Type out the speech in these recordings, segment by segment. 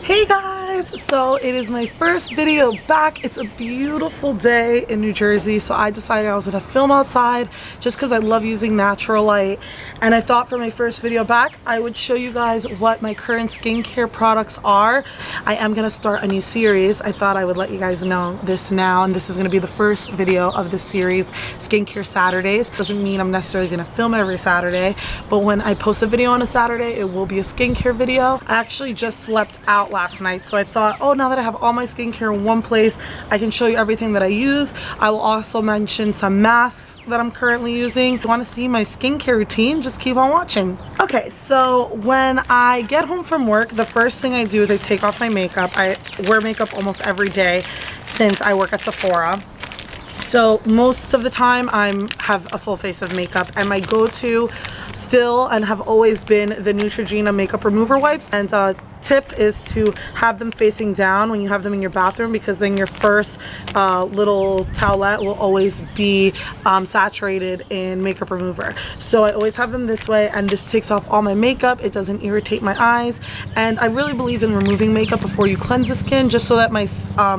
Hey guys, so it is my first video back. It's a beautiful day in New Jersey, so I decided I was gonna film outside just because I love using natural light, and I thought for my first video back I would show you guys what my current skincare products are. I am gonna start a new series. I thought I would let you guys know this now, and this is gonna be the first video of the series, Skincare Saturdays. Doesn't mean I'm necessarily gonna film every Saturday, but when I post a video on a Saturday, it will be a skincare video. I actually just slept out last night, so I thought, oh, now that I have all my skincare in one place, I can show you everything that I use. I will also mention some masks that I'm currently using. If you want to see my skincare routine, just keep on watching. Okay, so when I get home from work, the first thing I do is I take off my makeup. I wear makeup almost every day since I work at Sephora. So most of the time I have a full face of makeup, and my go-to still and have always been the Neutrogena makeup remover wipes. And tip is to have them facing down when you have them in your bathroom, because then your first little towelette will always be saturated in makeup remover. So I always have them this way, and this takes off all my makeup. It doesn't irritate my eyes, and I really believe in removing makeup before you cleanse the skin, just so that my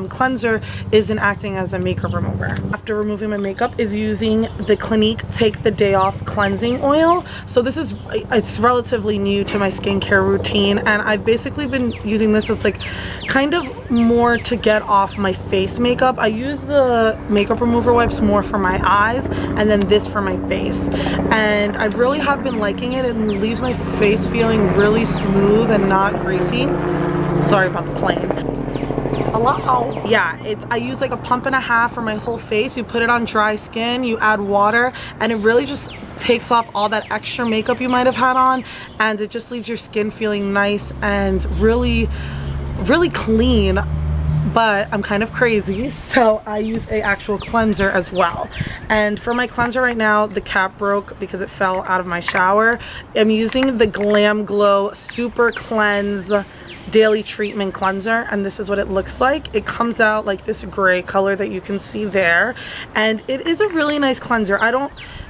cleanser isn't acting as a makeup remover. After removing my makeup is using the Clinique Take the Day Off cleansing oil. So it's relatively new to my skincare routine, and I've basically been using this as like kind of more to get off my face makeup. I use the makeup remover wipes more for my eyes, and then this for my face, and I really have been liking it. It leaves my face feeling really smooth and not greasy. Sorry about the plane. Hello. Yeah, I use like a pump and a half for my whole face. You put it on dry skin, you add water, and it really just takes off all that extra makeup you might have had on, and it just leaves your skin feeling nice and really clean. But I'm kind of crazy, so I use a actual cleanser as well. And for my cleanser right now, the cap broke because it fell out of my shower. I'm using the Glam Glow Super Cleanse Daily Treatment Cleanser, and this is what it looks like. It comes out like this gray color that you can see there, and it is a really nice cleanser.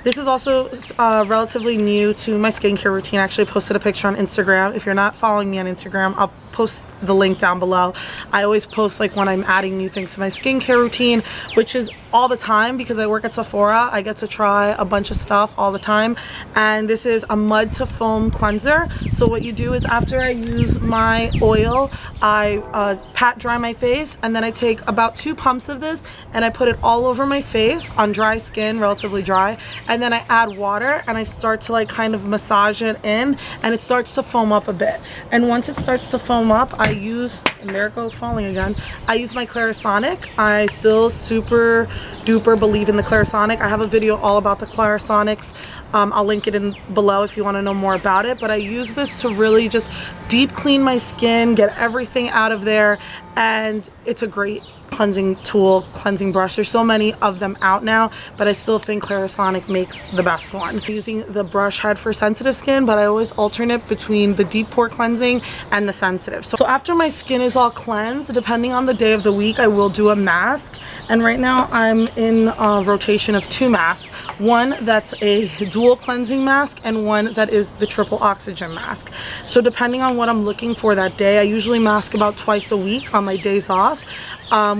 This is also relatively new to my skincare routine. I actually posted a picture on Instagram. If you're not following me on Instagram, I'll post the link down below. I always post like when I'm adding new things to my skincare routine, which is all the time because I work at Sephora. I get to try a bunch of stuff all the time, and this is a mud to foam cleanser. So what you do is after I use my oil, I pat dry my face, and then I take about 2 pumps of this and I put it all over my face on dry skin, relatively dry, and then I add water and I start to like kind of massage it in, and it starts to foam up a bit. And once it starts to foam up, I use, and there it goes falling again, I use my Clarisonic. I still super duper believe in the Clarisonic. I have a video all about the Clarisonics. I'll link it in below if you want to know more about it, but I use this to really just deep clean my skin, get everything out of there, and it's a great cleansing tool, cleansing brush. There's so many of them out now, but I still think Clarisonic makes the best one. I'm using the brush head for sensitive skin, but I always alternate between the deep pore cleansing and the sensitive. So after my skin is all cleansed, depending on the day of the week, I will do a mask. And right now I'm in a rotation of 2 masks. One that's a dual cleansing mask, and one that is the triple oxygen mask. So depending on what I'm looking for that day, I usually mask about twice a week on my days off.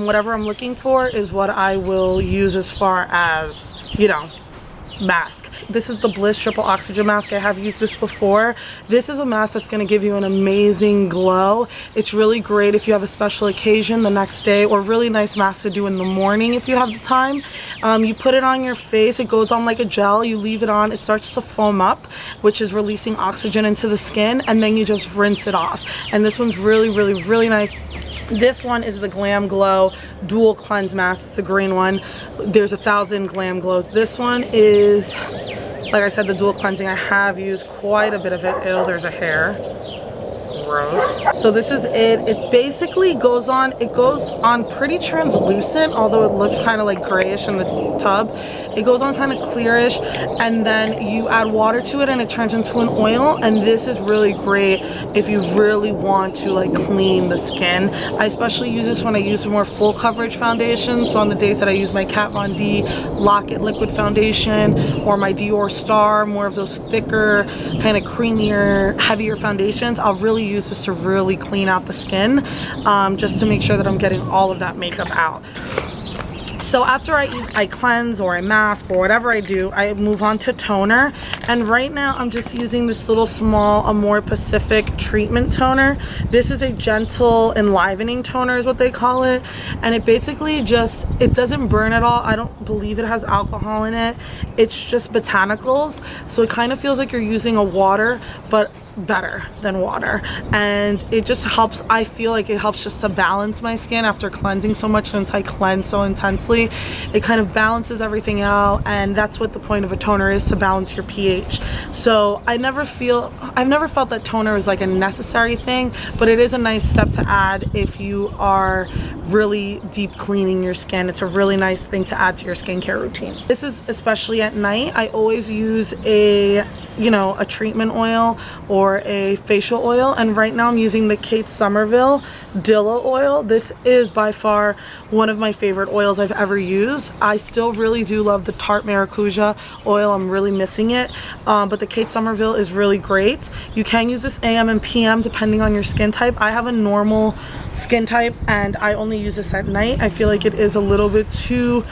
Whatever I'm looking for is what I will use as far as, you know, mask. This is the Bliss Triple Oxygen Mask. I have used this before. This is a mask that's going to give you an amazing glow. It's really great if you have a special occasion the next day, or really nice mask to do in the morning if you have the time. You put it on your face, it goes on like a gel, you leave it on, it starts to foam up, which is releasing oxygen into the skin, and then you just rinse it off. And this one's really nice. This one is the Glam Glow Dual Cleanse Mask. It's the green one. There's 1,000 Glam Glows. This one is, like I said, the dual cleansing. I have used quite a bit of it. Ew, there's a hair. Gross. So this is it. It basically goes on pretty translucent, although it looks kind of like grayish in the tub. It goes on kind of clearish, and then you add water to it and it turns into an oil. And this is really great if you really want to like clean the skin. I especially use this when I use more full coverage foundation. So on the days that I use my Kat Von D Lock-It liquid foundation or my Dior Star, more of those thicker, kind of creamier, heavier foundations, I'll really use this to really clean out the skin, just to make sure that I'm getting all of that makeup out. So after I cleanse or I mask or whatever I do, I move on to toner. And right now I'm just using this little small Amore Pacific treatment toner. This is a gentle enlivening toner is what they call it. And it basically just, it doesn't burn at all. I don't believe it has alcohol in it. It's just botanicals. So it kind of feels like you're using a water, but better than water, and it just helps. I feel like it helps just to balance my skin after cleansing so much. Since I cleanse so intensely, it kind of balances everything out, and that's what the point of a toner is, to balance your pH. So I've never felt that toner is like a necessary thing, but it is a nice step to add if you are really deep cleaning your skin. It's a really nice thing to add to your skincare routine. This is especially at night. I always use a treatment oil or a facial oil, and right now I'm using the Kate Somerville Dilla oil. This is by far one of my favorite oils I've ever used. I still really do love the Tarte Maracuja oil. I'm really missing it, but the Kate Somerville is really great. You can use this AM and PM depending on your skin type. I have a normal skin type and I only use this at night. I feel like it is a little bit too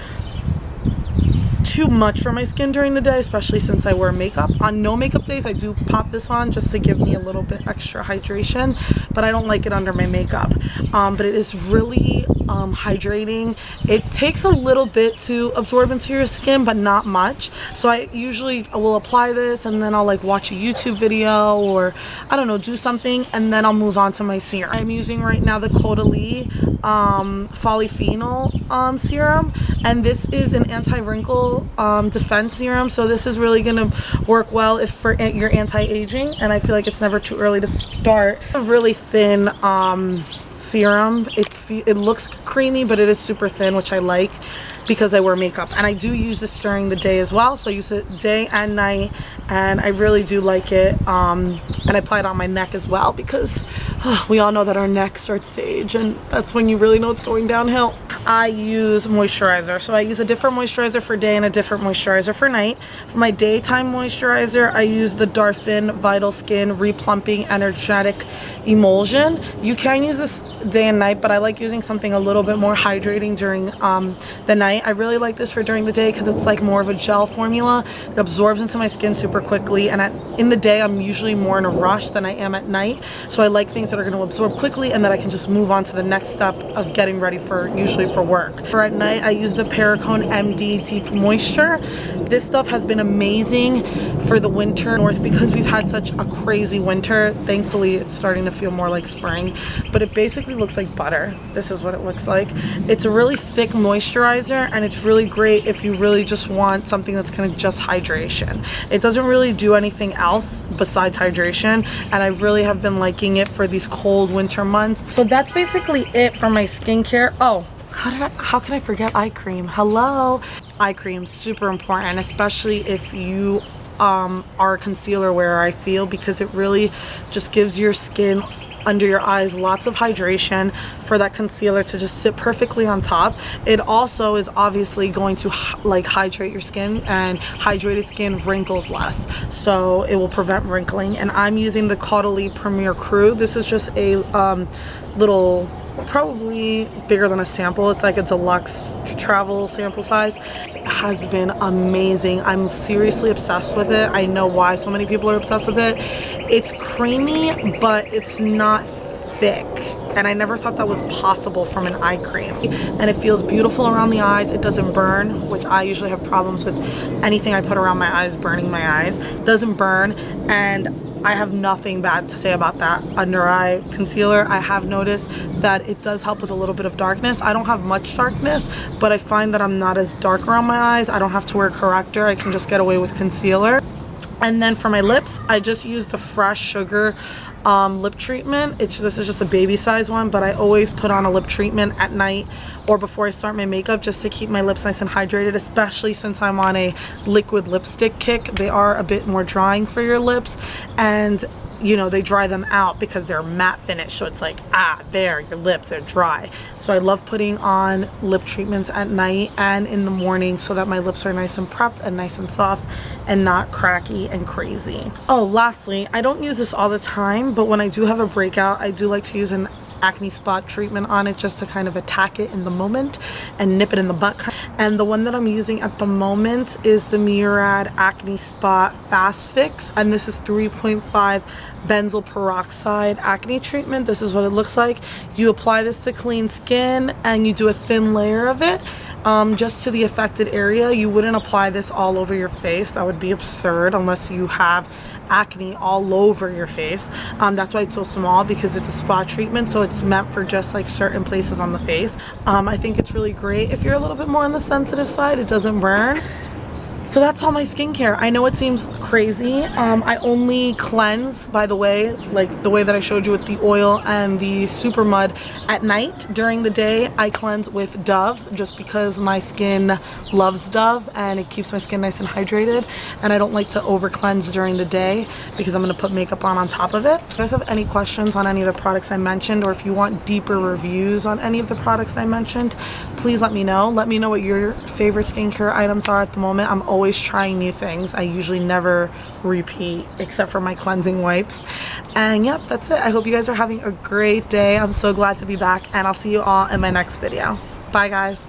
much for my skin during the day, especially since I wear makeup. On no makeup days, I do pop this on just to give me a little bit extra hydration, but I don't like it under my makeup. But it is really hydrating. It takes a little bit to absorb into your skin, but not much. So I usually will apply this and then I'll like watch a YouTube video or I don't know, do something, and then I'll move on to my serum. I'm using right now the Caudalie polyphenol serum, and this is an anti-wrinkle defense serum. So this is really gonna work well if for your anti-aging, and I feel like it's never too early to start. A really thin serum. It looks creamy, but it is super thin, which I like because I wear makeup, and I do use this during the day as well. So I use it day and night, and I really do like it. And I apply it on my neck as well because we all know that our neck starts to age, and that's when you really know it's going downhill. I use moisturizer, so I use a different moisturizer for day and a different moisturizer for night. For my daytime moisturizer, I use the Darphin Vital Skin Replumping Energetic Emulsion. You can use this day and night, but I like using something a little bit more hydrating during the night. I really like this for during the day because it's like more of a gel formula. It absorbs into my skin super quickly, and in the day I'm usually more in a rush than I am at night. So I like things that are going to absorb quickly and that I can just move on to the next step of getting ready for, usually for work. For at night, I use the Perricone MD Deep Moisture. This stuff has been amazing for the winter north because we've had such a crazy winter. Thankfully, it's starting to feel more like spring, but it basically looks like butter. This is what it looks like. It's a really thick moisturizer, and it's really great if you really just want something that's kind of just hydration. It doesn't really do anything else besides hydration, and I really have been liking it for these cold winter months. So that's basically it for my skincare. Oh, how can I forget eye cream? Hello. Eye cream, super important, especially if you are a concealer wearer, I feel, because it really just gives your skin under your eyes lots of hydration for that concealer to just sit perfectly on top. It also is obviously going to like hydrate your skin, and hydrated skin wrinkles less, so it will prevent wrinkling. And I'm using the Caudalie Premier Crew. This is just a little, probably bigger than a sample. It's like a deluxe travel sample size. It has been amazing. I'm seriously obsessed with it. I know why so many people are obsessed with it. It's creamy, but it's not thick, and I never thought that was possible from an eye cream. And it feels beautiful around the eyes. It doesn't burn, which I usually have problems with anything I put around my eyes burning my eyes. It doesn't burn, and I have nothing bad to say about that under eye concealer. I have noticed that it does help with a little bit of darkness. I don't have much darkness, but I find that I'm not as dark around my eyes. I don't have to wear corrector. I can just get away with concealer. And then for my lips, I just use the Fresh Sugar lip treatment. This is just a baby size one, but I always put on a lip treatment at night or before I start my makeup just to keep my lips nice and hydrated, especially since I'm on a liquid lipstick kick. They are a bit more drying for your lips, and you know, they dry them out because they're matte finish, so it's like, there, your lips are dry. So I love putting on lip treatments at night and in the morning so that my lips are nice and prepped and nice and soft and not cracky and crazy. Oh, lastly, I don't use this all the time, but when I do have a breakout, I do like to use an acne spot treatment on it just to kind of attack it in the moment and nip it in the butt. And the one that I'm using at the moment is the Murad Acne Spot Fast Fix, and this is 3.5 benzoyl peroxide acne treatment. This is what it looks like. You apply this to clean skin and you do a thin layer of it just to the affected area. You wouldn't apply this all over your face. That would be absurd unless you have acne all over your face. That's why it's so small, because it's a spot treatment, so it's meant for just like certain places on the face. I think it's really great if you're a little bit more on the sensitive side. It doesn't burn. So that's all my skincare. I know it seems crazy. I only cleanse, by the way, like the way that I showed you with the oil and the super mud at night. During the day, I cleanse with Dove just because my skin loves Dove and it keeps my skin nice and hydrated. And I don't like to over cleanse during the day because I'm gonna put makeup on top of it. If you guys have any questions on any of the products I mentioned, or if you want deeper reviews on any of the products I mentioned, please let me know. Let me know what your favorite skincare items are at the moment. I'm always trying new things. I usually never repeat except for my cleansing wipes. And yep, that's it. I hope you guys are having a great day. I'm so glad to be back, and I'll see you all in my next video. Bye guys.